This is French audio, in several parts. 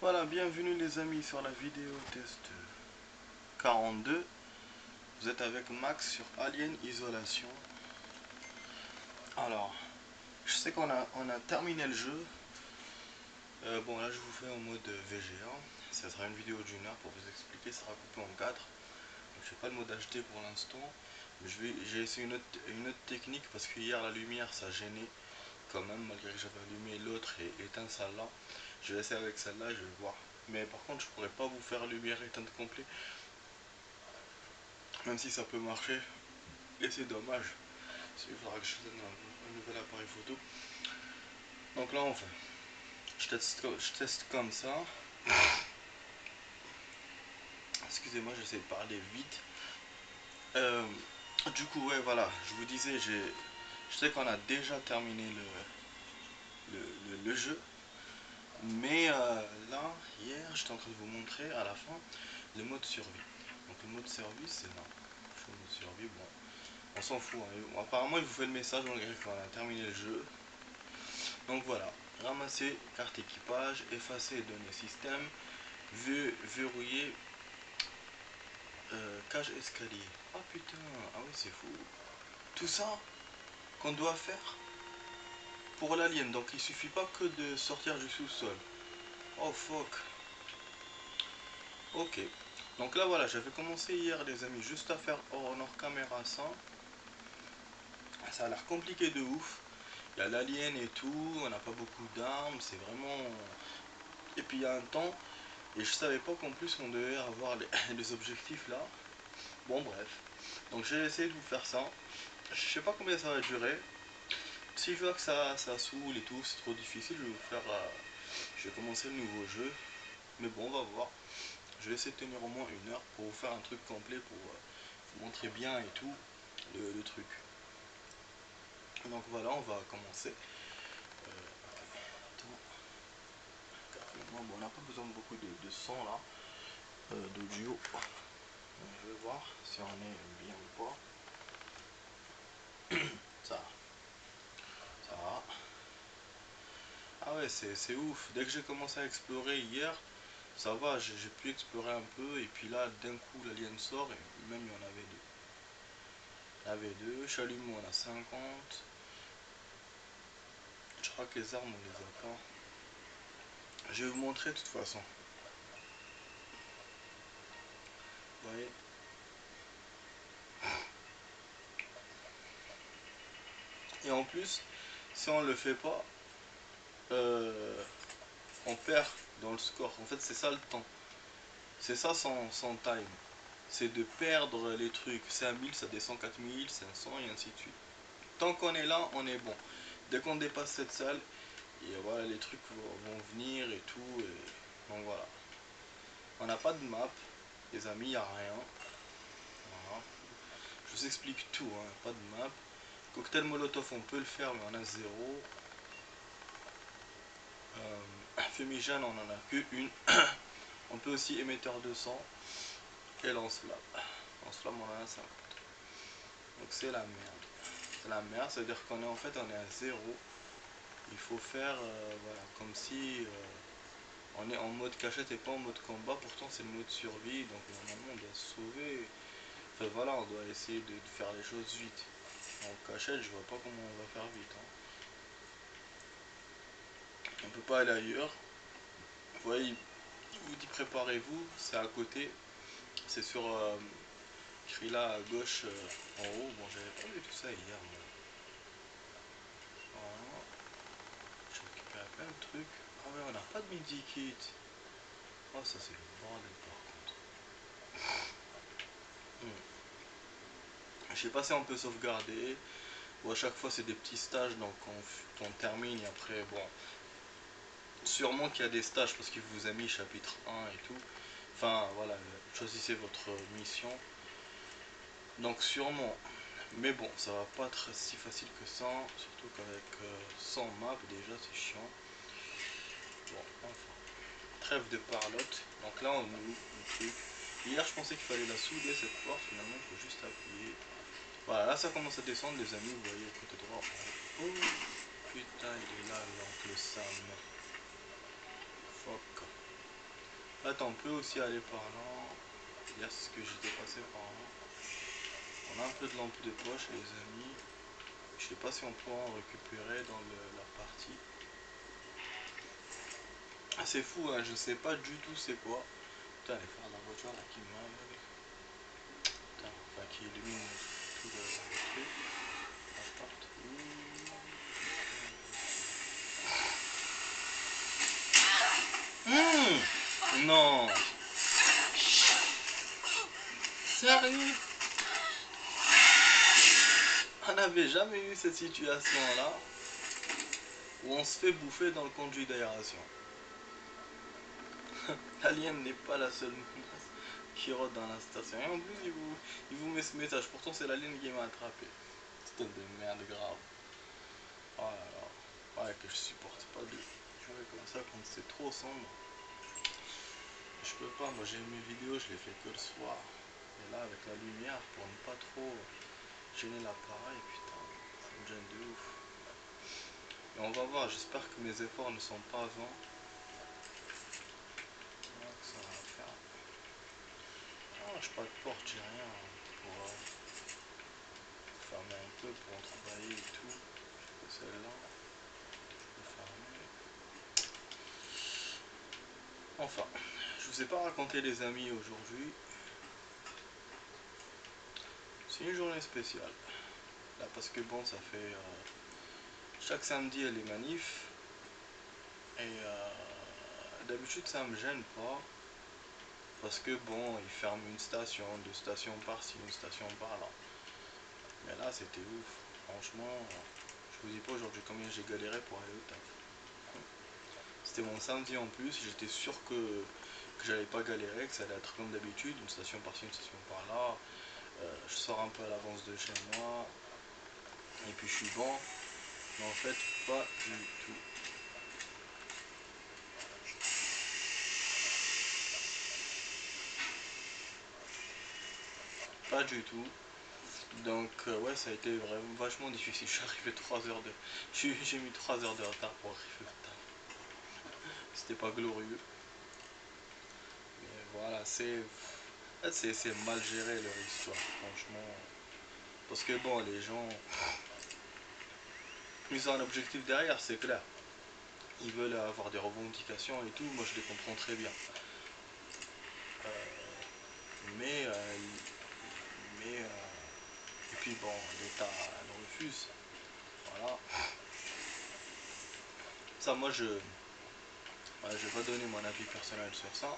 Voilà, bienvenue les amis sur la vidéo test 42. Vous êtes avec Max sur Alien Isolation. Alors, je sais qu'on a terminé le jeu. Bon, là je vous fais en mode VGA. Ça sera une vidéo d'une heure pour vous expliquer. Ça sera coupé en 4. Donc, je fais pas le mode HD pour l'instant. Mais j'ai essayé une autre technique parce que hier la lumière ça gênait quand même, malgré que j'avais allumé l'autre et éteint celle-là. Je vais essayer avec celle-là, je vais voir. Mais par contre, je pourrais pas vous faire lumière éteinte complet, même si ça peut marcher. Et c'est dommage. Il faudra que je donne un nouvel appareil photo. Donc là, enfin, je teste comme ça. Excusez-moi, j'essaie de parler vite. Du coup, ouais, voilà, je vous disais, je sais qu'on a déjà terminé le jeu. Mais là, hier, j'étais en train de vous montrer à la fin le mode survie. Donc le mode survie, c'est là. Le mode survie, bon, on s'en fout. Hein. Apparemment, il vous fait le message malgré qu'on a terminé le jeu. Donc voilà, ramasser carte équipage, effacer données système, verrouiller, cage escalier. Ah putain, ah oui, c'est fou. Tout ça qu'on doit faire pour l'alien. Donc il suffit pas que de sortir du sous-sol. Oh fuck. Ok. Donc là voilà, j'avais commencé hier les amis juste à faire hors caméra ça. Ça a l'air compliqué de ouf. Il y a l'alien et tout, on n'a pas beaucoup d'armes, c'est vraiment... Et puis il y a un temps, et je savais pas qu'en plus on devait avoir les objectifs là. Bon bref. Donc j'ai essayé de vous faire ça. Je sais pas combien ça va durer. Si je vois que ça saoule et tout, c'est trop difficile, je vais vous faire... je vais commencer le nouveau jeu. Mais bon, on va voir. Je vais essayer de tenir au moins une heure pour vous faire un truc complet, pour vous montrer bien et tout le truc. Donc voilà, on va commencer. Bon, on n'a pas besoin de beaucoup de son là, d'audio. Je vais voir si on est bien ou pas. Ça va. Ah ouais, c'est ouf. Dès que j'ai commencé à explorer hier, ça va, j'ai pu explorer un peu. Et puis là, d'un coup, l'alien sort et même il y en avait deux. Il y en avait deux. Chalumeau, on a 50. Je crois que les armes, on les a pas. Je vais vous montrer de toute façon. Vous voyez. Et en plus, si on le fait pas, on perd dans le score. En fait, c'est ça le temps. C'est ça son time. C'est de perdre les trucs. 5000, ça descend 4000, 500 et ainsi de suite. Tant qu'on est là, on est bon. Dès qu'on dépasse cette salle, et voilà, les trucs vont venir et tout. Et... donc voilà. On n'a pas de map, les amis, il n'y a rien. Voilà. Je vous explique tout, hein. Pas de map. Cocktail Molotov, on peut le faire, mais on a zéro. Fumigène, on en a que une. On peut aussi émetteur de sang. Et lance-flamme. Lance-flamme, on en a 50. Donc c'est la merde. C'est la merde, ça veut dire qu'on est en fait on est à zéro. Il faut faire voilà, comme si on est en mode cachette et pas en mode combat. Pourtant c'est le mode survie, donc normalement on doit se sauver. Enfin voilà, on doit essayer de faire les choses vite. En cachette, je vois pas comment on va faire vite. Hein. On peut pas aller ailleurs. Vous voyez, il vous dit préparez-vous, c'est à côté. C'est sur écrit là à gauche en haut. Bon, j'avais pas vu tout ça hier. Moi. Voilà. J'ai récupéré plein de trucs. Ah ouais, on n'a pas de medikit. Oh, ça c'est le bordel par contre. Je sais pas si on peut sauvegarder. Ou à chaque fois c'est des petits stages, donc on termine et après, bon. Sûrement qu'il y a des stages parce qu'il vous a mis chapitre 1 et tout. Enfin voilà, choisissez votre mission. Donc sûrement. Mais bon, ça va pas être si facile que ça. Surtout qu'avec 100 maps déjà c'est chiant. Bon, enfin. Trêve de parlotte. Donc là on ouvre le truc. Hier je pensais qu'il fallait la souder cette porte, finalement il faut juste appuyer. Voilà, là ça commence à descendre les amis, vous voyez côté droit. Oh putain il est là l'oncle Sam. Fuck. Là, on peut aussi aller par là. Hier, c'est ce que j'étais passé par là. On a un peu de lampe de poche, les amis. Je sais pas si on pourra en récupérer dans la partie. Ah, c'est fou, hein, je sais pas du tout c'est quoi. Putain, les phares de la voiture là qui m'aveuglent. Putain, enfin qui illumine tout le truc. Non. Sérieux? On n'avait jamais eu cette situation là où on se fait bouffer dans le conduit d'aération. L'alien n'est pas la seule menace qui rôde dans la station. Et en plus, il vous met ce message. Pourtant, c'est l'alien qui m'a attrapé. C'est de merde grave. Oh là là. Ouais, que je supporte pas de jouer comme ça quand c'est trop sombre. Je peux pas, moi j'ai mes vidéos, je les fais que le soir. Et là, avec la lumière, pour ne pas trop gêner l'appareil, putain, ça me gêne de ouf. Et on va voir, j'espère que mes efforts ne sont pas vains. Donc ça va faire. Ah, j'ai pas de porte, j'ai rien pour fermer un peu, pour travailler et tout. Celle-là, je peux fermer. Enfin, je vous ai pas raconté les amis aujourd'hui. C'est une journée spéciale. Là parce que bon, ça fait chaque samedi il y a les manifs. Et d'habitude ça me gêne pas. Parce que bon, ils ferment une station, deux stations par-ci, une station par-là. Mais là c'était ouf. Franchement, je vous dis pas aujourd'hui combien j'ai galéré pour aller au taf. C'était mon samedi en plus, j'étais sûr que j'allais pas galérer, que ça allait être comme d'habitude, une station par-ci, une station par-là. Je sors un peu à l'avance de chez moi. Et puis je suis bon. Mais en fait, pas du tout. Pas du tout. Donc ouais, ça a été vraiment vachement difficile. Je suis arrivé 3 heures de. J'ai mis 3 heures de retard pour arriver au taf. C'était pas glorieux. Mais voilà, c'est mal géré leur histoire, franchement. Parce que bon, les gens, ils ont un objectif derrière, c'est clair. Ils veulent avoir des revendications et tout, moi je les comprends très bien. Euh, mais, et puis bon, l'État le refuse. Voilà. Ça, moi je vais pas donner mon avis personnel sur ça.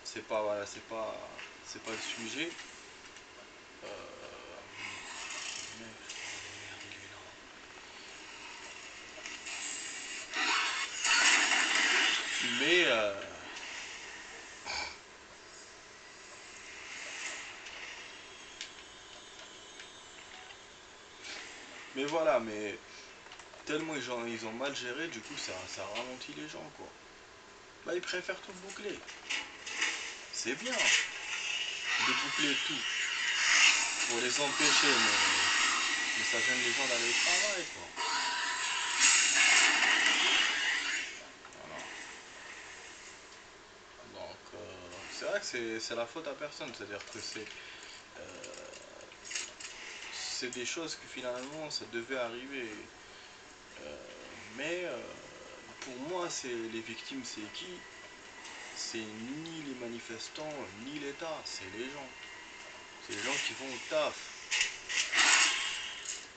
C'est pas, voilà, c'est pas le sujet. Euh, mais, mais voilà, mais tellement ils ont mal géré, du coup ça ralentit les gens quoi. Bah ils préfèrent tout boucler. C'est bien de boucler tout pour les empêcher, mais ça gêne les gens d'aller au travail quoi. Voilà. Donc c'est vrai que c'est la faute à personne, c'est-à-dire que euh, c'est des choses que finalement ça devait arriver. Euh, mais pour moi, c'est les victimes, c'est qui? C'est ni les manifestants, ni l'État, c'est les gens. C'est les gens qui vont au taf.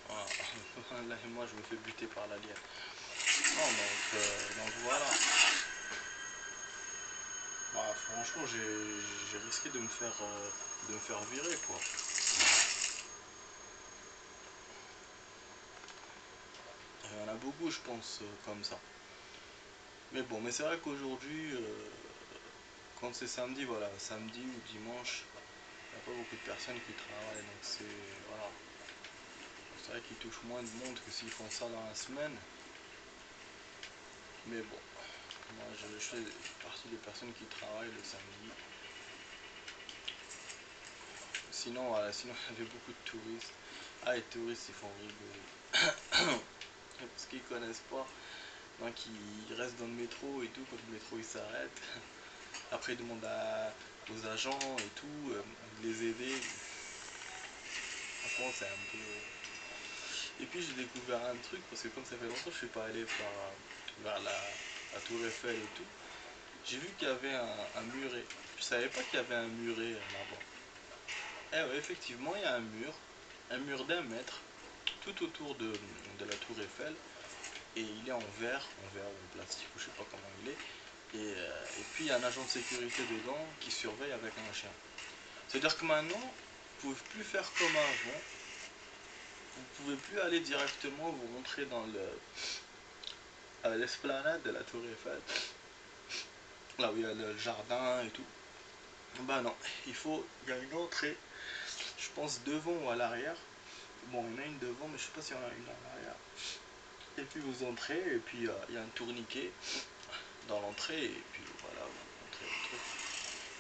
Voilà. Là, moi, je me fais buter par l'alien. Non, donc voilà. Bah, franchement, j'ai risqué de me faire virer, quoi. Il y en a beaucoup, je pense, comme ça. Mais bon, mais c'est vrai qu'aujourd'hui, quand c'est samedi, voilà, samedi ou dimanche, il n'y a pas beaucoup de personnes qui travaillent, donc c'est, voilà. C'est vrai qu'ils touchent moins de monde que s'ils font ça dans la semaine. Mais bon, moi je fais partie des personnes qui travaillent le samedi. Sinon, voilà, sinon il y avait beaucoup de touristes. Ah, les touristes ils font rigoler. Parce qu'ils connaissent pas. Donc ils restent dans le métro et tout, quand le métro il s'arrête. Après, ils demandent aux agents et tout de les aider. Franchement, c'est un peu. Et puis, j'ai découvert un truc parce que comme ça fait longtemps que je suis pas allé vers la Tour Eiffel et tout. J'ai vu qu'il y avait un muret. Je savais pas qu'il y avait un muret là-bas. Eh ouais, effectivement, il y a un mur d'1 mètre, tout autour de la Tour Eiffel. Et il est en verre ou en plastique, ou je sais pas comment il est. Et puis il y a un agent de sécurité dedans qui surveille avec un chien. C'est-à-dire que maintenant, vous pouvez plus faire comme avant. Vous pouvez plus aller directement vous rentrer à l'esplanade de la Tour Eiffel, là où il y a le jardin et tout. Bah non, il y a une entrée, je pense devant ou à l'arrière. Bon, il y en a une devant, mais je sais pas s'il y en a une à l'arrière. Et puis vous entrez, et puis il y a un tourniquet dans l'entrée, et puis voilà, vous entrez le truc.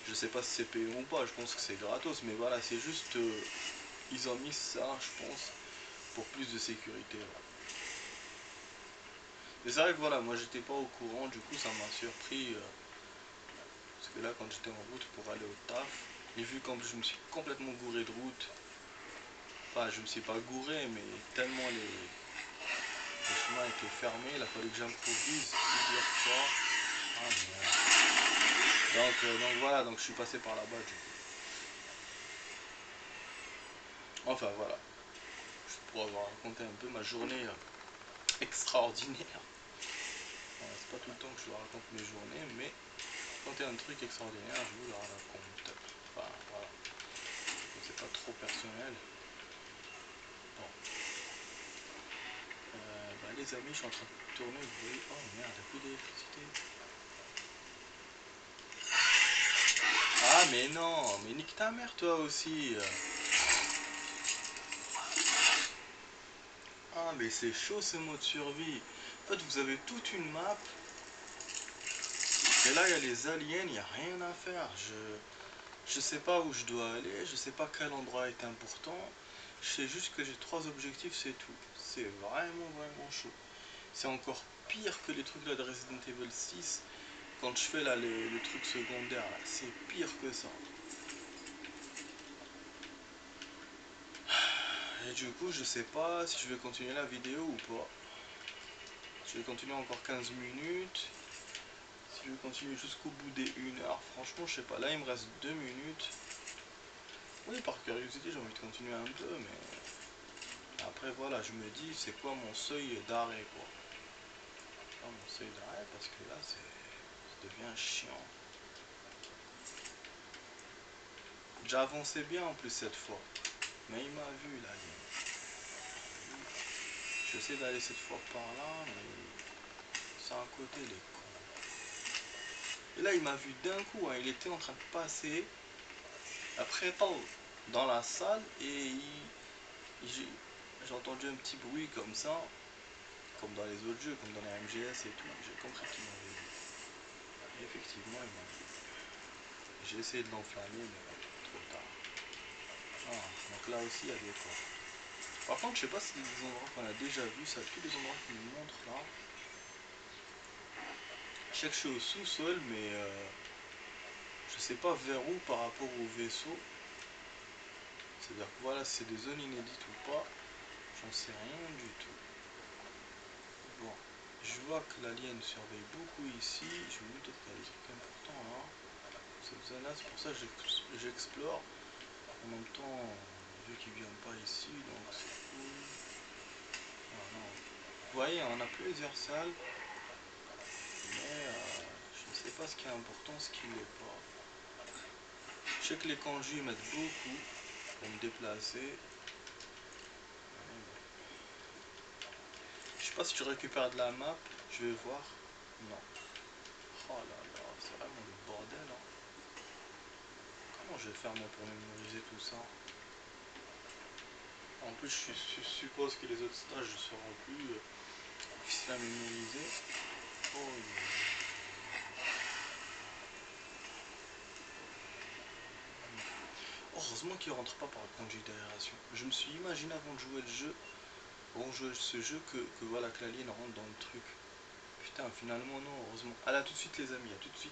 Je sais pas si c'est payant ou pas, je pense que c'est gratos, mais voilà, c'est juste, ils ont mis ça, je pense, pour plus de sécurité. Ouais. Mais c'est vrai que voilà, moi j'étais pas au courant, du coup ça m'a surpris, parce que là quand j'étais en route pour aller au taf, et vu quand je me suis complètement gouré de route, enfin je me suis pas gouré, mais tellement les chemins étaient fermés, il a fallu que j'improvise plusieurs fois. Ah merde. Donc voilà, donc je suis passé par là-bas du coup. Enfin voilà, pour avoir raconté un peu ma journée extraordinaire. Voilà, c'est pas tout le temps que je vous raconte mes journées, mais quand il y a un truc extraordinaire, je vous le raconte. Enfin voilà, c'est pas trop personnel. Bon. Bah, les amis, je suis en train de tourner, vous voyez. Oh merde, il n'y a plus d'électricité. Ah mais non, mais nique ta mère toi aussi. Ah mais c'est chaud ce mode survie. En fait vous avez toute une map. Et là il y a les aliens, il n'y a rien à faire. Je sais pas où je dois aller, je sais pas quel endroit est important. Je sais juste que j'ai 3 objectifs, c'est tout. C'est vraiment chaud. C'est encore pire que les trucs là de Resident Evil 6. Quand je fais là le truc secondaire, c'est pire que ça. Et du coup, je sais pas si je vais continuer la vidéo ou pas. Je vais continuer encore 15 minutes. Si je vais continuer jusqu'au bout des 1 heure, franchement, je sais pas. Là, il me reste 2 minutes. Oui, par curiosité, j'ai envie de continuer un peu, mais après, voilà, je me dis, c'est quoi mon seuil d'arrêt, quoi. Pas mon seuil d'arrêt, parce que là, ça devient chiant. J'ai avancé bien en plus cette fois. Mais il m'a vu, là. J'essaie d'aller cette fois par là, mais c'est à côté, les cons. Et là, il m'a vu d'un coup, hein, il était en train de passer. Après, dans la salle, et j'ai entendu un petit bruit comme ça, comme dans les autres jeux, comme dans les MGS et tout. J'ai compris qu'il m'avait vu. Et effectivement, il m'a vu. J'ai essayé de l'enflammer, mais trop tard. Ah, donc là aussi, il y a des portes. Par contre, je sais pas si c'est des endroits qu'on a déjà vus, ça, tous les endroits qu'ils nous montrent là. Je sais que je suis au sous-sol, mais je sais pas vers où par rapport au vaisseau. C'est-à-dire que voilà, si c'est des zones inédites ou pas, j'en sais rien du tout. Bon, je vois que l'alien surveille beaucoup ici. Je me dis peut-être qu'il y a des trucs importants là. Cette zone là, c'est pour ça que j'explore. En même temps, vu qu'ils viennent pas ici, donc c'est cool. Ah, non. Vous voyez, on a plusieurs salles, mais je ne sais pas ce qui est important, ce qui l'est pas. Je sais que les kanjis mettent beaucoup pour me déplacer. Je sais pas si je récupère de la map, je vais voir. Non. Oh là là, c'est vraiment le bordel. Hein. Comment je vais faire moi pour mémoriser tout ça? En plus, je suppose que les autres stages ne seront plus difficiles à mémoriser. Oh, heureusement qu'il rentre pas par le conduit d'aération. Je me suis imaginé avant de jouer le jeu, ce jeu, que voilà, que l'alien rentre dans le truc. Putain, finalement non, heureusement. À là tout de suite les amis, à tout de suite.